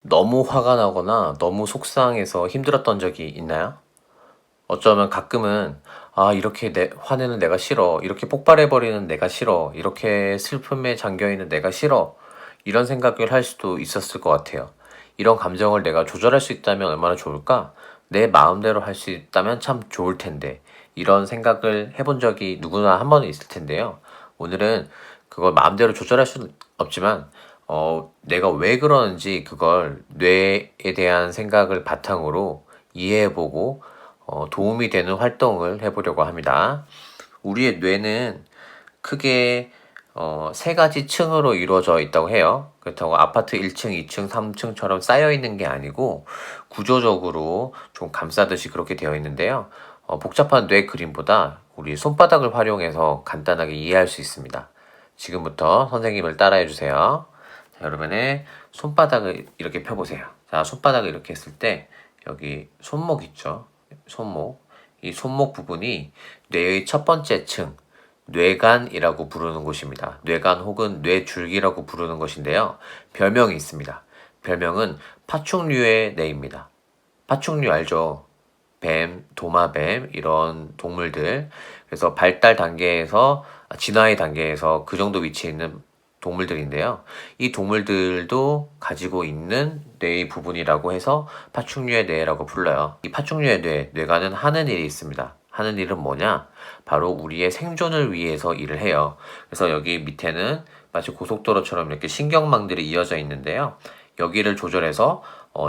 너무 화가 나거나 너무 속상해서 힘들었던 적이 있나요? 어쩌면 가끔은 이렇게 화내는 내가 싫어. 이렇게 폭발해버리는 내가 싫어. 이렇게 슬픔에 잠겨있는 내가 싫어. 이런 생각을 할 수도 있었을 것 같아요. 이런 감정을 내가 조절할 수 있다면 얼마나 좋을까? 내 마음대로 할 수 있다면 참 좋을 텐데. 이런 생각을 해본 적이 누구나 한 번은 있을 텐데요. 오늘은 그걸 마음대로 조절할 수는 없지만, 내가 왜 그러는지 그걸 뇌에 대한 생각을 바탕으로 이해해보고 도움이 되는 활동을 해보려고 합니다. 우리의 뇌는 크게 세 가지 층으로 이루어져 있다고 해요. 그렇다고 아파트 1층, 2층, 3층처럼 쌓여 있는 게 아니고 구조적으로 좀 감싸듯이 그렇게 되어 있는데요. 복잡한 뇌 그림보다 우리 손바닥을 활용해서 간단하게 이해할 수 있습니다. 지금부터 선생님을 따라해 주세요. 자, 그러면은 손바닥을 이렇게 펴보세요. 자, 손바닥을 이렇게 했을 때 여기 손목 있죠? 손목. 이 손목 부분이 뇌의 첫 번째 층, 뇌간이라고 부르는 곳입니다. 뇌간 혹은 뇌줄기라고 부르는 것인데요. 별명이 있습니다. 별명은 파충류의 뇌입니다. 파충류 알죠? 뱀, 도마뱀 이런 동물들. 그래서 발달 단계에서 진화의 단계에서 그 정도 위치에 있는 동물들인데요. 이 동물들도 가지고 있는 뇌의 부분이라고 해서 파충류의 뇌라고 불러요. 이 파충류의 뇌가는 하는 일이 있습니다. 하는 일은 뭐냐? 바로 우리의 생존을 위해서 일을 해요. 그래서 여기 밑에는 마치 고속도로처럼 이렇게 신경망들이 이어져 있는데요. 여기를 조절해서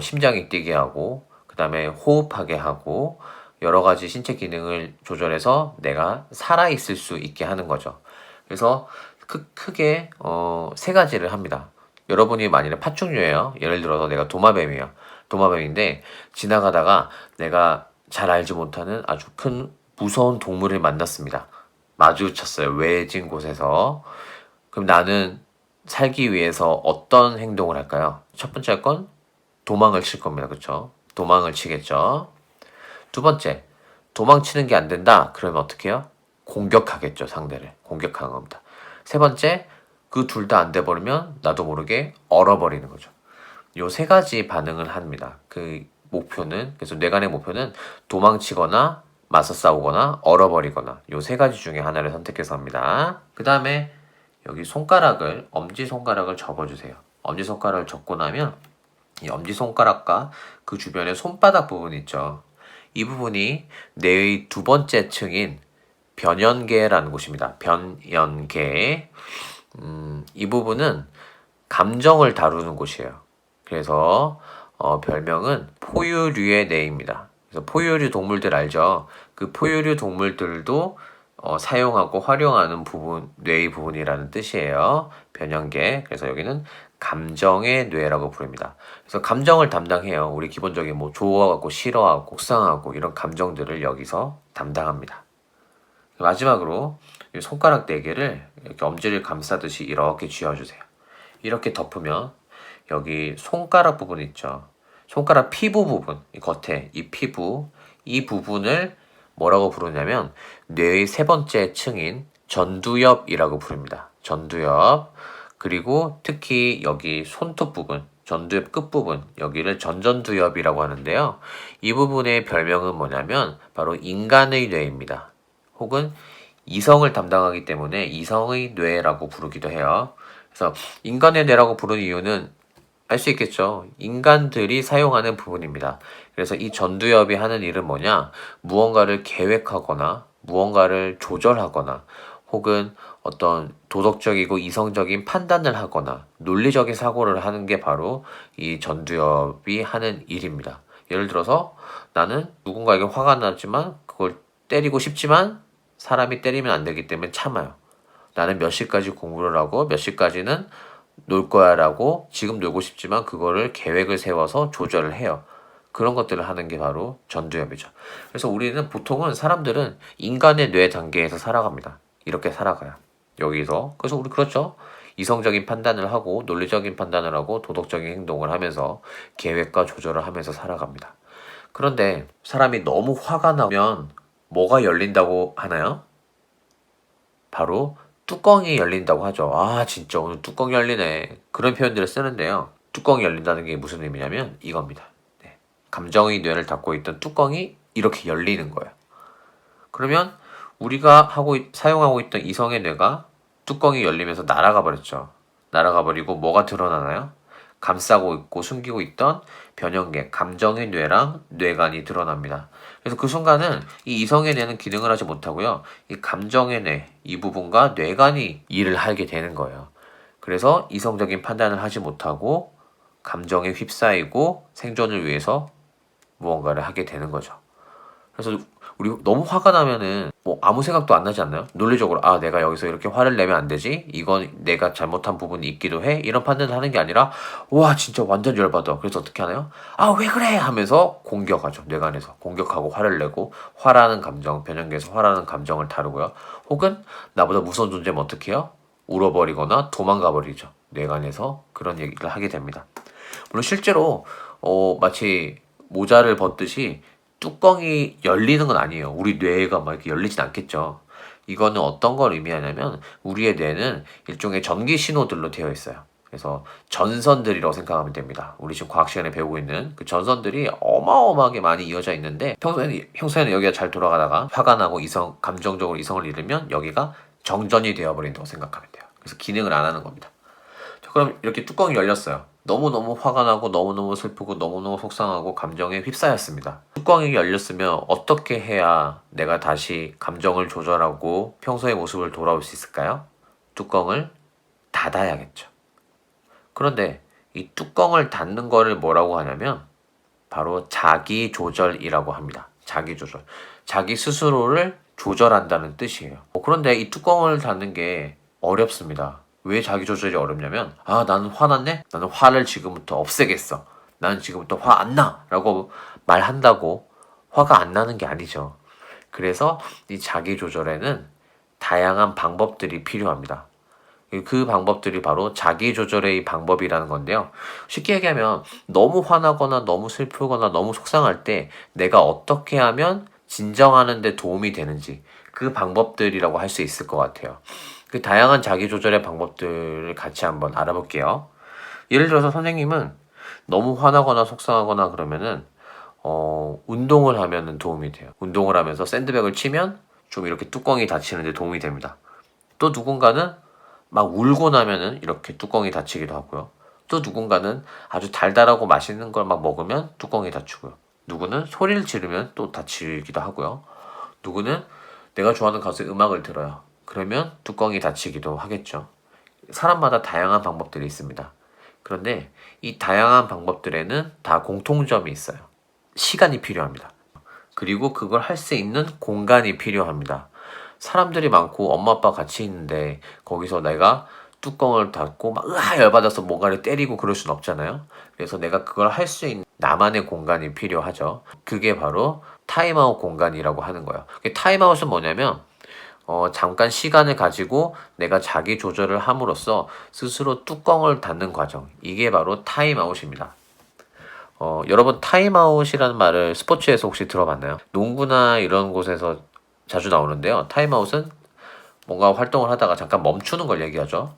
심장이 뛰게 하고 그 다음에 호흡하게 하고 여러 가지 신체 기능을 조절해서 내가 살아있을 수 있게 하는 거죠. 그래서 크게 세 가지를 합니다. 여러분이 만일에 파충류예요. 예를 들어서 내가 도마뱀이야. 도마뱀인데 지나가다가 내가 잘 알지 못하는 아주 큰 무서운 동물을 만났습니다. 마주쳤어요. 외진 곳에서. 그럼 나는 살기 위해서 어떤 행동을 할까요? 첫 번째 건 도망을 칠 겁니다. 그렇죠? 도망을 치겠죠. 두 번째, 도망치는 게 안 된다. 그러면 어떻게 해요? 공격하겠죠. 상대를. 공격하는 겁니다. 세 번째, 그 둘 다 안 돼버리면 나도 모르게 얼어버리는 거죠. 요 세 가지 반응을 합니다. 그 목표는, 그래서 뇌간의 목표는 도망치거나 맞서 싸우거나 얼어버리거나 요 세 가지 중에 하나를 선택해서 합니다. 그 다음에 여기 손가락을, 엄지손가락을 접어주세요. 엄지손가락을 접고 나면 이 엄지손가락과 그 주변에 손바닥 부분 있죠. 이 부분이 뇌의 두 번째 층인 변연계라는 곳입니다. 변연계. 이 부분은 감정을 다루는 곳이에요. 그래서 별명은 포유류의 뇌입니다. 그래서 포유류 동물들 알죠? 그 포유류 동물들도 사용하고 활용하는 부분, 뇌의 부분이라는 뜻이에요. 변형계. 그래서 여기는 감정의 뇌라고 부릅니다. 그래서 감정을 담당해요. 우리 기본적인 뭐 좋아하고 싫어하고 속상하고 이런 감정들을 여기서 담당합니다. 마지막으로 이 손가락 4개를 이렇게 엄지를 감싸듯이 이렇게 쥐어주세요. 이렇게 덮으면 여기 손가락 부분 있죠. 손가락 피부 부분, 이 겉에 이 피부, 이 부분을 뭐라고 부르냐면 뇌의 세 번째 층인 전두엽이라고 부릅니다. 전두엽. 그리고 특히 여기 손톱 부분, 전두엽 끝부분, 여기를 전전두엽이라고 하는데요. 이 부분의 별명은 뭐냐면 바로 인간의 뇌입니다. 혹은 이성을 담당하기 때문에 이성의 뇌라고 부르기도 해요. 그래서 인간의 뇌라고 부르는 이유는 알 수 있겠죠. 인간들이 사용하는 부분입니다. 그래서 이 전두엽이 하는 일은 뭐냐? 무언가를 계획하거나 무언가를 조절하거나 혹은 어떤 도덕적이고 이성적인 판단을 하거나 논리적인 사고를 하는 게 바로 이 전두엽이 하는 일입니다. 예를 들어서 나는 누군가에게 화가 났지만 그걸 때리고 싶지만 사람이 때리면 안 되기 때문에 참아요. 나는 몇 시까지 공부를 하고 몇 시까지는 놀 거야 라고 지금 놀고 싶지만 그거를 계획을 세워서 조절을 해요. 그런 것들을 하는 게 바로 전두엽이죠. 그래서 우리는 보통은 사람들은 인간의 뇌 단계에서 살아갑니다. 이렇게 살아가요. 여기서. 그래서 우리 그렇죠. 이성적인 판단을 하고 논리적인 판단을 하고 도덕적인 행동을 하면서 계획과 조절을 하면서 살아갑니다. 그런데 사람이 너무 화가 나면 뭐가 열린다고 하나요? 바로 뚜껑이 열린다고 하죠. 아, 진짜 오늘 뚜껑이 열리네. 그런 표현들을 쓰는데요. 뚜껑이 열린다는 게 무슨 의미냐면 이겁니다. 네. 감정의 뇌를 닫고 있던 뚜껑이 이렇게 열리는 거예요. 그러면 우리가 사용하고 있던 이성의 뇌가 뚜껑이 열리면서 날아가 버렸죠. 날아가 버리고 뭐가 드러나나요? 감싸고 있고 숨기고 있던 변형계, 감정의 뇌랑 뇌관이 드러납니다. 그래서 그 순간은 이 이성의 뇌는 기능을 하지 못하고요. 이 감정의 뇌, 이 부분과 뇌관이 일을 하게 되는 거예요. 그래서 이성적인 판단을 하지 못하고 감정에 휩싸이고 생존을 위해서 무언가를 하게 되는 거죠. 그래서 우리 너무 화가 나면은 뭐 아무 생각도 안 나지 않나요? 논리적으로 내가 여기서 이렇게 화를 내면 안 되지? 이건 내가 잘못한 부분이 있기도 해? 이런 판단을 하는 게 아니라 와 진짜 완전 열받아. 그래서 어떻게 하나요? 왜 그래? 하면서 공격하죠. 뇌관에서 공격하고 화를 내고 화라는 감정, 변형계에서 화라는 감정을 다루고요. 혹은 나보다 무서운 존재면 어떻게 해요? 울어버리거나 도망가 버리죠. 뇌관에서 그런 얘기를 하게 됩니다. 물론 실제로 마치 모자를 벗듯이 뚜껑이 열리는 건 아니에요. 우리 뇌가 막 이렇게 열리진 않겠죠. 이거는 어떤 걸 의미하냐면 우리의 뇌는 일종의 전기 신호들로 되어 있어요. 그래서 전선들이라고 생각하면 됩니다. 우리 지금 과학 시간에 배우고 있는 그 전선들이 어마어마하게 많이 이어져 있는데 평소에는 여기가 잘 돌아가다가 화가 나고 감정적으로 이성을 잃으면 여기가 정전이 되어버린다고 생각하면 돼요. 그래서 기능을 안 하는 겁니다. 자, 그럼 이렇게 뚜껑이 열렸어요. 너무너무 화가 나고 너무너무 슬프고 너무너무 속상하고 감정에 휩싸였습니다. 뚜껑이 열렸으면 어떻게 해야 내가 다시 감정을 조절하고 평소의 모습을 돌아올 수 있을까요? 뚜껑을 닫아야겠죠. 그런데 이 뚜껑을 닫는 거를 뭐라고 하냐면 바로 자기 조절이라고 합니다. 자기 조절. 자기 스스로를 조절한다는 뜻이에요. 그런데 이 뚜껑을 닫는 게 어렵습니다. 왜 자기 조절이 어렵냐면 나는 화났네? 나는 화를 지금부터 없애겠어. 나는 지금부터 화 안 나! 라고 말한다고 화가 안 나는 게 아니죠. 그래서 이 자기 조절에는 다양한 방법들이 필요합니다. 그 방법들이 바로 자기 조절의 방법이라는 건데요. 쉽게 얘기하면 너무 화나거나 너무 슬프거나 너무 속상할 때 내가 어떻게 하면 진정하는 데 도움이 되는지 그 방법들이라고 할 수 있을 것 같아요. 그 다양한 자기 조절의 방법들을 같이 한번 알아볼게요. 예를 들어서 선생님은 너무 화나거나 속상하거나 그러면은 운동을 하면은 도움이 돼요. 운동을 하면서 샌드백을 치면 좀 이렇게 뚜껑이 닫히는 데 도움이 됩니다. 또 누군가는 막 울고 나면은 이렇게 뚜껑이 닫히기도 하고요. 또 누군가는 아주 달달하고 맛있는 걸 막 먹으면 뚜껑이 닫히고요. 누구는 소리를 지르면 또 닫히기도 하고요. 누구는 내가 좋아하는 가수의 음악을 들어요. 그러면 뚜껑이 닫히기도 하겠죠. 사람마다 다양한 방법들이 있습니다. 그런데 이 다양한 방법들에는 다 공통점이 있어요. 시간이 필요합니다. 그리고 그걸 할 수 있는 공간이 필요합니다. 사람들이 많고 엄마 아빠 같이 있는데 거기서 내가 뚜껑을 닫고 막 열받아서 뭔가를 때리고 그럴 순 없잖아요. 그래서 내가 그걸 할 수 있는 나만의 공간이 필요하죠. 그게 바로 타임아웃 공간이라고 하는 거예요. 타임아웃은 뭐냐면 잠깐 시간을 가지고 내가 자기 조절을 함으로써 스스로 뚜껑을 닫는 과정. 이게 바로 타임아웃입니다. 여러분 타임아웃이라는 말을 스포츠에서 혹시 들어봤나요? 농구나 이런 곳에서 자주 나오는데요. 타임아웃은 뭔가 활동을 하다가 잠깐 멈추는 걸 얘기하죠.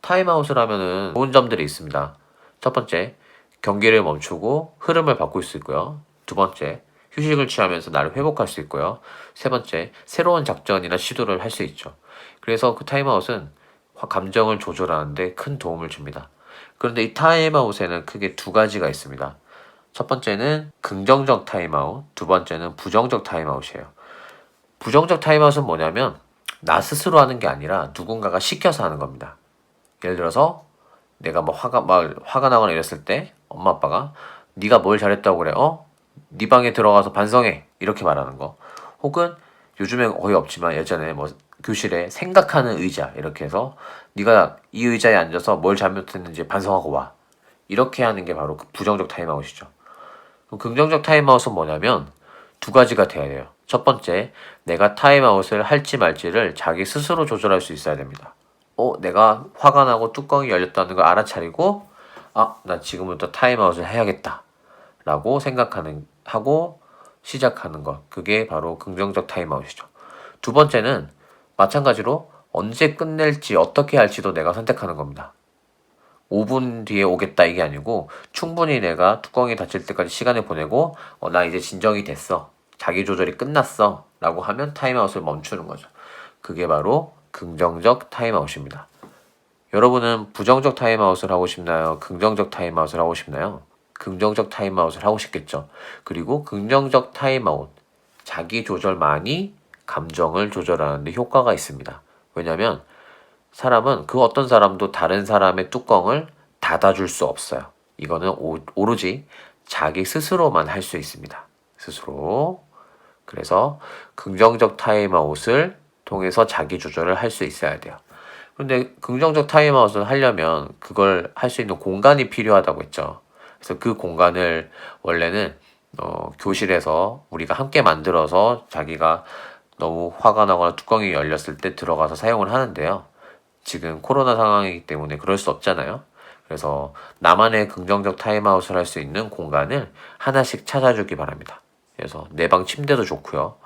타임아웃을 하면은 좋은 점들이 있습니다. 첫 번째, 경기를 멈추고 흐름을 바꿀 수 있고요. 두 번째, 휴식을 취하면서 나를 회복할 수 있고요. 세 번째, 새로운 작전이나 시도를 할 수 있죠. 그래서 그 타임아웃은 감정을 조절하는데 큰 도움을 줍니다. 그런데 이 타임아웃에는 크게 두 가지가 있습니다. 첫 번째는 긍정적 타임아웃, 두 번째는 부정적 타임아웃이에요. 부정적 타임아웃은 뭐냐면 나 스스로 하는 게 아니라 누군가가 시켜서 하는 겁니다. 예를 들어서 내가 화가 나거나 이랬을 때 엄마 아빠가 네가 뭘 잘했다고 그래? 네 방에 들어가서 반성해. 이렇게 말하는 거. 혹은 요즘엔 거의 없지만 예전에 교실에 생각하는 의자 이렇게 해서 네가 이 의자에 앉아서 뭘 잘못했는지 반성하고 와. 이렇게 하는 게 바로 그 부정적 타임아웃이죠. 그럼 긍정적 타임아웃은 뭐냐면 두 가지가 돼야 돼요. 첫 번째, 내가 타임아웃을 할지 말지를 자기 스스로 조절할 수 있어야 됩니다. 내가 화가 나고 뚜껑이 열렸다는 걸 알아차리고 나 지금부터 타임아웃을 해야겠다 라고 하고 시작하는 것. 그게 바로 긍정적 타임아웃이죠. 두 번째는 마찬가지로 언제 끝낼지 어떻게 할지도 내가 선택하는 겁니다. 5분 뒤에 오겠다 이게 아니고 충분히 내가 뚜껑이 닫힐 때까지 시간을 보내고 나 이제 진정이 됐어. 자기 조절이 끝났어. 라고 하면 타임아웃을 멈추는 거죠. 그게 바로 긍정적 타임아웃입니다. 여러분은 부정적 타임아웃을 하고 싶나요? 긍정적 타임아웃을 하고 싶나요? 긍정적 타임아웃을 하고 싶겠죠. 그리고 긍정적 타임아웃, 자기 조절만이 감정을 조절하는 데 효과가 있습니다. 왜냐하면 사람은 그 어떤 사람도 다른 사람의 뚜껑을 닫아줄 수 없어요. 이거는 오로지 자기 스스로만 할 수 있습니다. 스스로. 그래서 긍정적 타임아웃을 통해서 자기 조절을 할 수 있어야 돼요. 그런데 긍정적 타임아웃을 하려면 그걸 할 수 있는 공간이 필요하다고 했죠. 그래서 그 공간을 원래는 교실에서 우리가 함께 만들어서 자기가 너무 화가 나거나 뚜껑이 열렸을 때 들어가서 사용을 하는데요. 지금 코로나 상황이기 때문에 그럴 수 없잖아요. 그래서 나만의 긍정적 타임아웃을 할 수 있는 공간을 하나씩 찾아주기 바랍니다. 그래서 내 방 침대도 좋고요.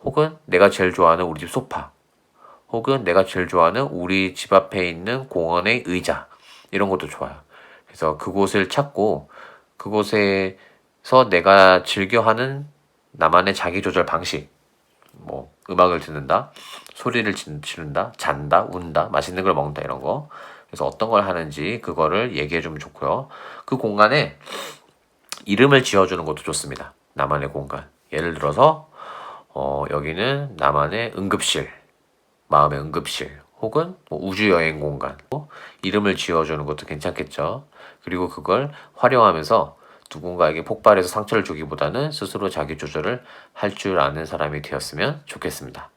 혹은 내가 제일 좋아하는 우리 집 소파, 혹은 내가 제일 좋아하는 우리 집 앞에 있는 공원의 의자, 이런 것도 좋아요. 그래서 그곳을 찾고 그곳에서 내가 즐겨하는 나만의 자기조절 방식, 뭐 음악을 듣는다, 소리를 지른다, 잔다, 운다, 맛있는 걸 먹는다, 이런 거. 그래서 어떤 걸 하는지 그거를 얘기해 주면 좋고요. 그 공간에 이름을 지어주는 것도 좋습니다. 나만의 공간. 예를 들어서 여기는 나만의 응급실, 마음의 응급실, 혹은 뭐 우주여행 공간, 이름을 지어주는 것도 괜찮겠죠. 그리고 그걸 활용하면서 누군가에게 폭발해서 상처를 주기보다는 스스로 자기 조절을 할 줄 아는 사람이 되었으면 좋겠습니다.